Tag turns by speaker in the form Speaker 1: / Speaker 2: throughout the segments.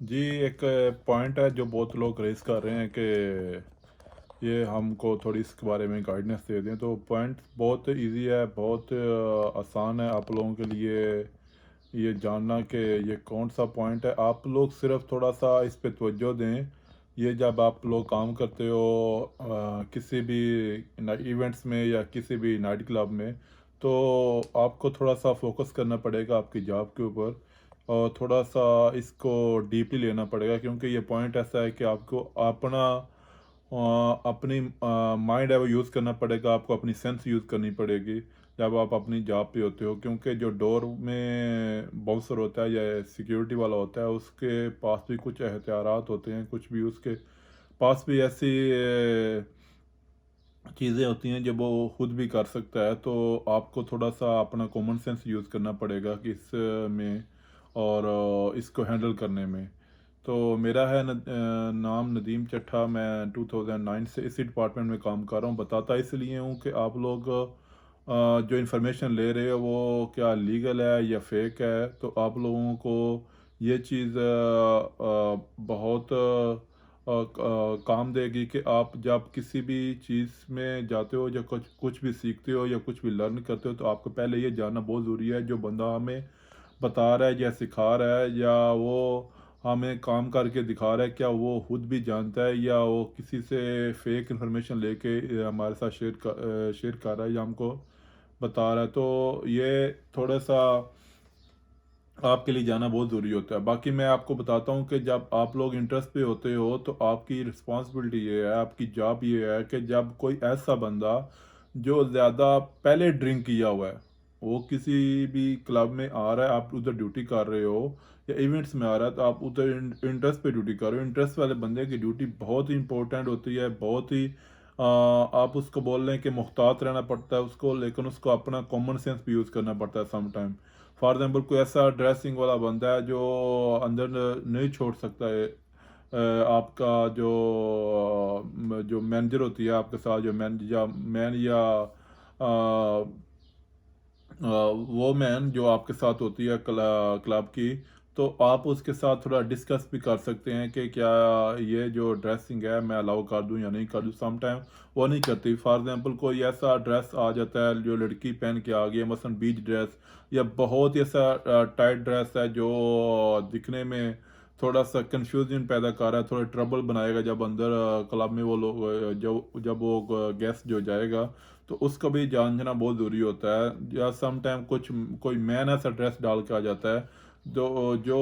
Speaker 1: जी, एक पॉइंट है जो बहुत लोग रेज़ कर रहे हैं कि ये हमको थोड़ी इसके बारे में गाइडेंस दे दें। तो पॉइंट बहुत ईज़ी है, बहुत आसान है आप लोगों के लिए ये जानना कि ये कौन-सा पॉइंट है। आप लोग सिर्फ़ थोड़ा-सा इस पे तवज्जो दें। ये जब आप लोग काम करते हो किसी भी इवेंट्स में या किसी भी नाइट क्लब में, तो आपको थोड़ा-सा फ़ोकस करना पड़ेगा आपकी जॉब के ऊपर और थोड़ा-सा इसको डीपली लेना पड़ेगा, क्योंकि ये पॉइंट ऐसा है कि आपको अपना अपनी माइंड है वो यूज़ करना पड़ेगा, आपको अपनी सेंस यूज़ करनी पड़ेगी जब आप अपनी जॉब पे होते हो, क्योंकि जो डोर में बाउंसर होता है या सिक्योरिटी वाला होता है उसके पास भी कुछ एहतियारात होते हैं, कुछ भी उसके पास भी ऐसी चीज़ें होती हैं जो वो खुद भी कर सकता है। तो आपको थोड़ा-सा अपना कॉमन सेंस यूज़ करना पड़ेगा कि में और इसको हैंडल करने में। तो मेरा है नाम नदीम चट्ठा, मैं 2009 से इसी डिपार्टमेंट में काम कर रहा हूँ। बताता इसलिए हूँ कि आप लोग जो इन्फॉर्मेशन ले रहे हो वो क्या लीगल है या फेक है, तो आप लोगों को ये चीज़ बहुत काम देगी कि आप जब किसी भी चीज़ में जाते हो या कुछ कुछ भी सीखते हो या कुछ भी लर्न करते हो, तो आपको पहले ये जानना बहुत ज़रूरी है जो बंदा हमें बता रहा है या सिखा रहा है या वो हमें काम करके दिखा रहा है, क्या वो खुद भी जानता है या वो किसी से फेक इन्फॉर्मेशन लेके हमारे साथ शेयर कर रहा है या हमको बता रहा है। तो ये थोड़ा सा आपके लिए जाना बहुत ज़रूरी होता है। बाकी मैं आपको बताता हूँ कि जब आप लोग इंटरेस्ट पे होते हो तो आपकी रिस्पॉन्सिबिलिटी ये है, आपकी जॉब ये है कि जब कोई ऐसा बंदा जो ज़्यादा पहले ड्रिंक किया हुआ है, वो किसी भी क्लब में आ रहा है, आप उधर ड्यूटी कर रहे हो या इवेंट्स में आ रहा है, तो आप उधर इंटरेस्ट पे ड्यूटी कर रहे हो। इंटरेस्ट वाले बंदे की ड्यूटी बहुत ही इंपॉर्टेंट होती है, बहुत ही आप उसको बोल रहे हैं कि मुहतात रहना पड़ता है उसको, लेकिन उसको अपना कॉमन सेंस भी यूज़ करना पड़ता है सम टाइम। फॉर एग्जांपल कोई ऐसा ड्रेसिंग वाला बंदा है जो अंदर नहीं छोड़ सकता है आपका जो जो मैनेजर होती है आपके साथ, जो मैन या वो मैन जो आपके साथ होती है क्लब की, तो आप उसके साथ थोड़ा डिस्कस भी कर सकते हैं कि क्या ये जो ड्रेसिंग है मैं अलाउ कर दूं या नहीं कर दूं। सम टाइम वो नहीं करती। फॉर एग्जांपल कोई ऐसा ड्रेस आ जाता है जो लड़की पहन के आ गई है, मसलन बीच ड्रेस या बहुत ही ऐसा टाइट ड्रेस है जो दिखने में थोड़ा सा कंफ्यूजन पैदा कर रहा है, थोड़ा ट्रबल बनाएगा जब अंदर क्लब में वो लोग जब वो गेस्ट जो जाएगा, तो उसका भी जानना बहुत ज़रूरी होता है। या सम टाइम कुछ कोई मैन ऐसा ड्रेस डाल के आ जाता है जो जो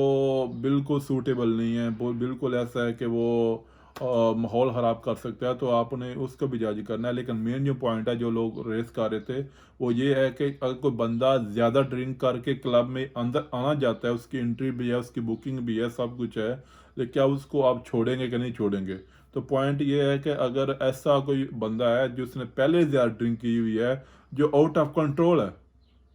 Speaker 1: बिल्कुल सूटेबल नहीं है, वो बिल्कुल ऐसा है कि वो माहौल ख़राब कर सकता है, तो आपने उसका भी जज करना है। लेकिन मेन जो पॉइंट है जो लोग रेस कर रहे थे वो ये है कि अगर कोई बंदा ज़्यादा ड्रिंक करके क्लब में अंदर आना जाता है, उसकी एंट्री भी है, उसकी बुकिंग भी है, सब कुछ है, लेकिन क्या उसको आप छोड़ेंगे कि नहीं छोड़ेंगे। तो पॉइंट ये है कि अगर ऐसा कोई बंदा है जिसने पहले ज़्यादा ड्रिंक की हुई है, जो आउट ऑफ कंट्रोल है,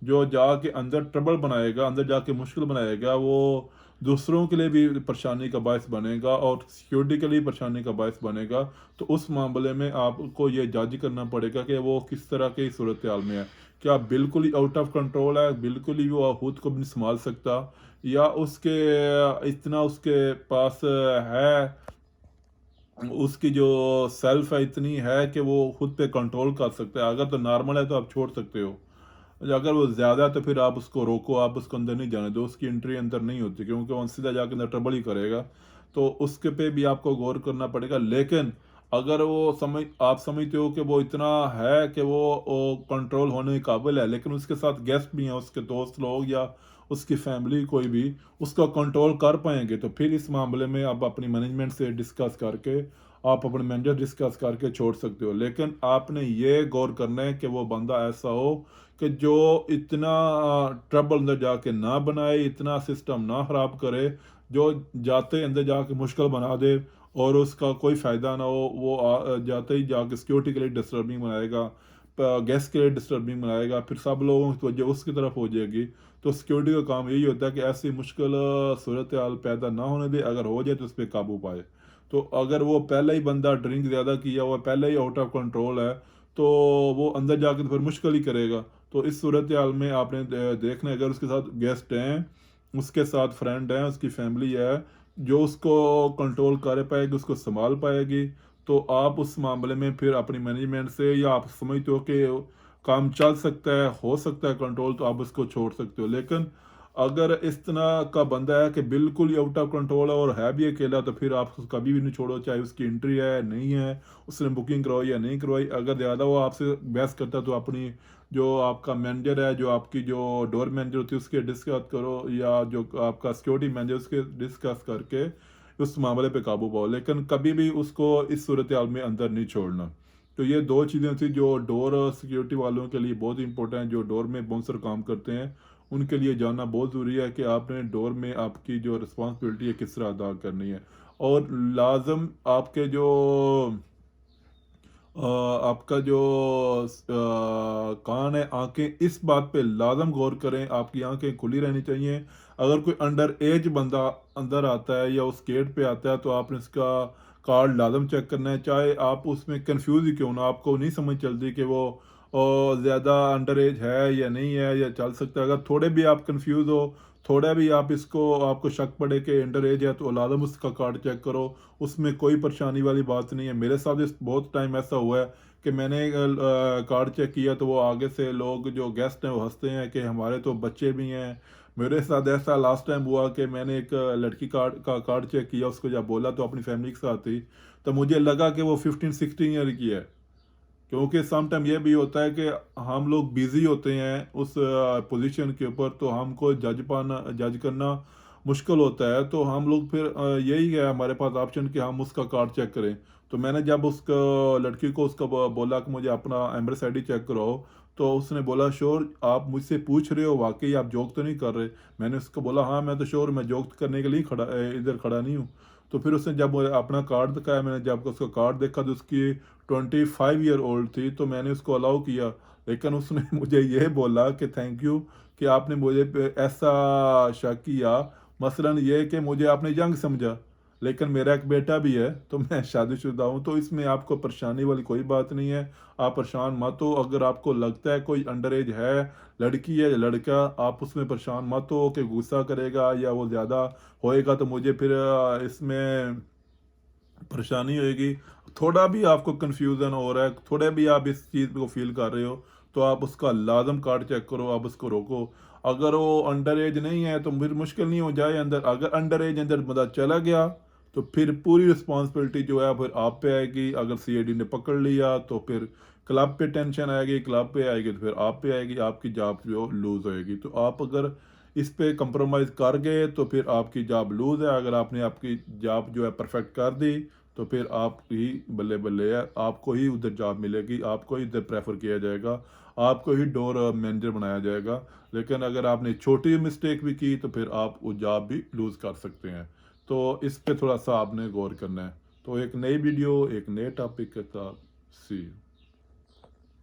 Speaker 1: जो जाके अंदर ट्रबल बनाएगा, अंदर जाके मुश्किल बनाएगा, वो दूसरों के लिए भी परेशानी का बायस बनेगा और सिक्योरिटी के लिए परेशानी का बायस बनेगा। तो उस मामले में आपको ये जज करना पड़ेगा कि वो किस तरह की सूरत हाल में है। क्या बिल्कुल ही आउट ऑफ कंट्रोल है, बिल्कुल ही वो खुद को भी नहीं संभाल सकता, या उसके इतना उसके पास है, उसकी जो सेल्फ है इतनी है कि वो खुद पे कंट्रोल कर सकता है। अगर तो नॉर्मल है तो आप छोड़ सकते हो, अगर वो ज़्यादा है तो फिर आप उसको रोको, आप उसको अंदर नहीं जाने दो, उसकी एंट्री अंदर नहीं होती, क्योंकि वो सीधा जाके अंदर ट्रबल ही करेगा। तो उसके पे भी आपको गौर करना पड़ेगा। लेकिन अगर वो आप समझते हो कि वो इतना है कि वो कंट्रोल होने के काबिल है, लेकिन उसके साथ गेस्ट भी हैं, उसके दोस्त लोग या उसकी फैमिली कोई भी उसका कंट्रोल कर पाएंगे, तो फिर इस मामले में आप अपनी मैनेजमेंट से डिस्कस करके, आप अपने मैनेजर डिस्कस करके छोड़ सकते हो। लेकिन आपने ये गौर करना है कि वो बंदा ऐसा हो कि जो इतना ट्रबल अंदर जाके ना बनाए, इतना सिस्टम ना खराब करे, जो जाते अंदर जाके मुश्किल बना दे और उसका कोई फ़ायदा ना हो। वो जाते ही जाके सिक्योरिटी के लिए डिस्टर्बिंग बनाएगा, गेस्ट के लिए डिस्टर्बिंग बनाएगा, फिर सब लोगों की तवज्जो उसकी तरफ हो जाएगी। तो सिक्योरिटी का काम यही होता है कि ऐसी मुश्किल सूरत हाल पैदा ना होने दे, अगर हो जाए तो उस पर काबू पाए। तो अगर वो पहले ही बंदा ड्रिंक ज़्यादा किया हुआ, पहले ही आउट ऑफ कंट्रोल है, तो वो अंदर जाके तो फिर मुश्किल ही करेगा। तो इस सूरत हाल में आपने देखना है, अगर उसके साथ गेस्ट हैं, उसके साथ फ्रेंड हैं, उसकी फैमिली है, जो उसको कंट्रोल कर पाएगी, उसको संभाल पाएगी, तो आप उस मामले में फिर अपनी मैनेजमेंट से, या आप समझते हो कि काम चल सकता है, हो सकता है कंट्रोल, तो आप उसको छोड़ सकते हो। लेकिन अगर इस तरह का बंदा है कि बिल्कुल ही आउट ऑफ कंट्रोल है और है भी अकेला, तो फिर आप उसको कभी भी नहीं छोड़ो, चाहे उसकी एंट्री है नहीं है, उसने बुकिंग करवाई या नहीं करवाई। अगर ज़्यादा वो आपसे बहस करता है, तो अपनी जो आपका मैनेजर है, जो आपकी जो डोर मैनेजर होती है, उसके डिस्कस करो, या जो आपका सिक्योरिटी मैनेजर, उसके डिस्कस करके उस मामले पे काबू पाओ। लेकिन कभी भी उसको इस सूरत हाल में अंदर नहीं छोड़ना। तो ये दो चीज़ें थी जो डोर सिक्योरिटी वालों के लिए बहुत इंपॉर्टेंट है, जो डोर में बाउंसर काम करते हैं, उनके लिए जानना बहुत ज़रूरी है कि आपने डोर में आपकी जो रिस्पॉन्सिबिलिटी है किस तरह अदा करनी है। और लाजम आपके जो आपका जो कान है, आंखें, इस बात पे लाजम गौर करें, आपकी आंखें खुली रहनी चाहिए। अगर कोई अंडर एज बंदा अंदर आता है या उस गेट पे आता है, तो आपने उसका कार्ड लाजम चेक करना है, चाहे आप उसमें कंफ्यूज ही क्यों ना, आपको नहीं समझ चलती कि वो ज़्यादा अंडर एज है या नहीं है, या चल सकता है। अगर थोड़े भी आप कंफ्यूज हो, थोड़ा भी आप इसको आपको शक पड़े कि अंडर एज है, तो लाजम उसका कार्ड चेक करो, उसमें कोई परेशानी वाली बात नहीं है। मेरे साथ इस बहुत टाइम ऐसा हुआ है कि मैंने कार्ड चेक किया, तो वो आगे से लोग जो गेस्ट हैं वो हंसते हैं कि हमारे तो बच्चे भी हैं। मेरे साथ ऐसा लास्ट टाइम हुआ कि मैंने एक लड़की कार्ड चेक किया, उसको जब बोला तो अपनी फैमिली के साथ थी, तो मुझे लगा कि वो 15-16 ईयर की है। क्योंकि सम टाइम ये भी होता है कि हम लोग बिजी होते हैं उस पोजीशन के ऊपर, तो हमको जज करना मुश्किल होता है, तो हम लोग फिर यही है हमारे पास ऑप्शन कि हम उसका कार्ड चेक करें। तो मैंने जब उसका लड़की को उसका बोला कि मुझे अपना एम्ब्रेस आईडी चेक कराओ, तो उसने बोला श्योर, आप मुझसे पूछ रहे हो, वाकई आप जोक तो नहीं कर रहे? मैंने उसको बोला हाँ मैं तो श्योर, मैं जोक करने के लिए खड़ा इधर खड़ा नहीं हूँ। तो फिर उसने जब मुझे अपना कार्ड दिखाया, मैंने जब उसका कार्ड देखा, तो उसकी 25 ईयर ओल्ड थी, तो मैंने उसको अलाउ किया। लेकिन उसने मुझे ये बोला कि थैंक यू कि आपने मुझे पे ऐसा शक किया, मसलन ये कि मुझे आपने यंग समझा, लेकिन मेरा एक बेटा भी है, तो मैं शादीशुदा हूँ, तो इसमें आपको परेशानी वाली कोई बात नहीं है। आप परेशान मत हो। अगर आपको लगता है कोई अंडर एज है, लड़की है या लड़का, आप उसमें परेशान मत हो कि गुस्सा करेगा या वो ज़्यादा होएगा तो मुझे फिर इसमें परेशानी होएगी। थोड़ा भी आपको कन्फ्यूज़न हो रहा है, थोड़ा भी आप इस चीज़ को फ़ील कर रहे हो, तो आप उसका लाज़म कार्ड चेक करो, आप उसको रोको। अगर वो अंडर एज नहीं है, तो फिर मुश्किल नहीं हो जाए अंदर। अगर अंडर एज अंदर बंदा चला गया, तो फिर पूरी रिस्पॉन्सिबिलिटी जो है फिर आप पे आएगी। अगर सीआईडी ने पकड़ लिया, तो फिर क्लब पे टेंशन आएगी, क्लब पे आएगी तो फिर आप पे आएगी, आपकी जॉब जो लूज़ होएगी। तो आप अगर इस पे कंप्रोमाइज़ कर गए, तो फिर आपकी जॉब लूज़ है। अगर आपने आपकी जॉब जो है परफेक्ट कर दी, तो फिर आप ही बल्ले बल्ले है, आपको ही उधर जॉब मिलेगी, आपको ही इधर प्रेफर किया जाएगा, आपको ही डोर मैनेजर बनाया जाएगा। लेकिन अगर आपने छोटी मिस्टेक भी की, तो फिर आप वो जॉब भी लूज़ कर सकते हैं। तो इस पे थोड़ा सा आपने गौर करना है। तो एक नई वीडियो, एक नए टॉपिक के साथ, सी यू।